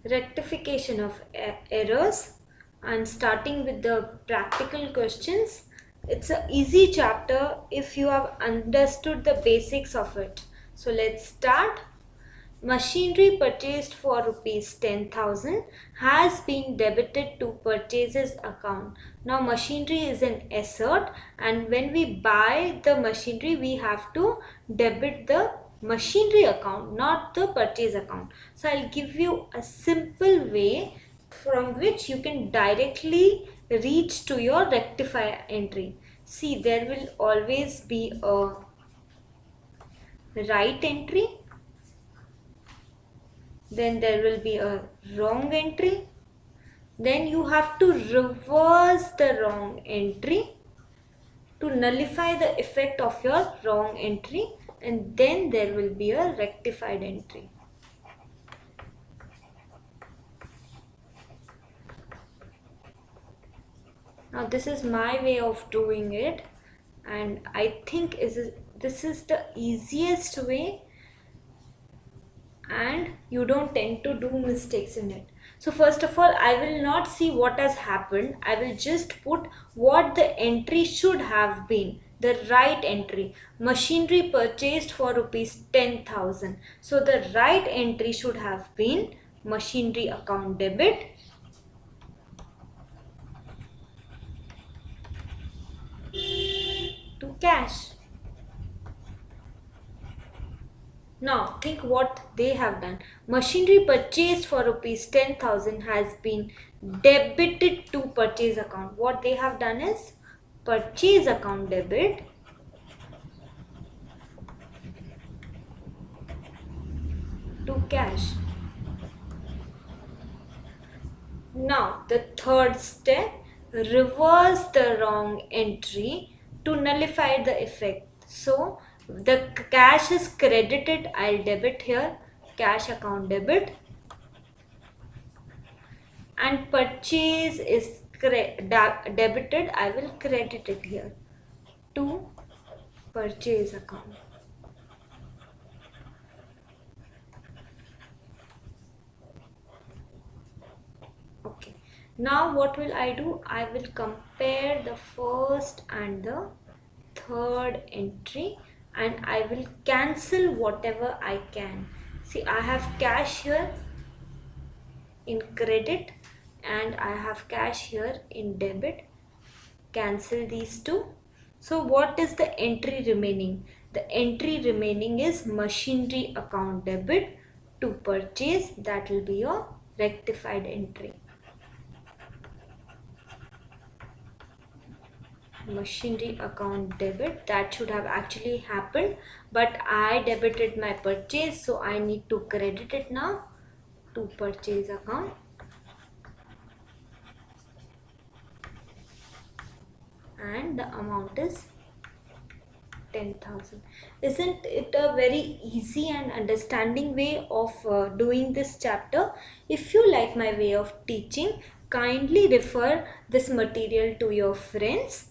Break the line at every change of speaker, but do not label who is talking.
Rectification of Errors, and starting with the practical questions. It's an easy chapter if you have understood the basics of it. So let's start. Machinery purchased for rupees 10,000 has been debited to purchases account. Now machinery is an asset, and when we buy the machinery we have to debit the machinery account, not the purchase account. So I'll give you a simple way from which you can directly reach to your rectify entry. See, there will always be a right entry, then there will be a wrong entry, then you have to reverse the wrong entry to nullify the effect of your wrong entry, and then there will be a rectified entry. Now this is my way of doing it, and I think this is the easiest way, and you don't tend to do mistakes in it. So first of all, I will not see what has happened. I will just put what the entry should have been, the right entry. Machinery purchased for rupees 10,000. So the right entry should have been machinery account debit to cash. Now think what they have done. Machinery purchased for rupees 10,000 has been debited to purchase account. What they have done is purchase account debit to cash. Now the third step, reverse the wrong entry to nullify the effect. So the cash is credited, I'll debit here, cash account debit, and purchase is debited, I will credit it here to purchase account. Okay, now what will I do? I will compare the first and the third entry, and I will cancel whatever I can. See, I have cash here in credit and I have cash here in debit. Cancel these two. So what is the entry remaining? The entry remaining is machinery account debit to purchase. That will be your rectified entry. Machinery account debit, that should have actually happened, but I debited my purchase, so I need to credit it now to purchase account. And the amount is 10,000. Isn't it a very easy and understanding way of doing this chapter? If you like my way of teaching, kindly refer this material to your friends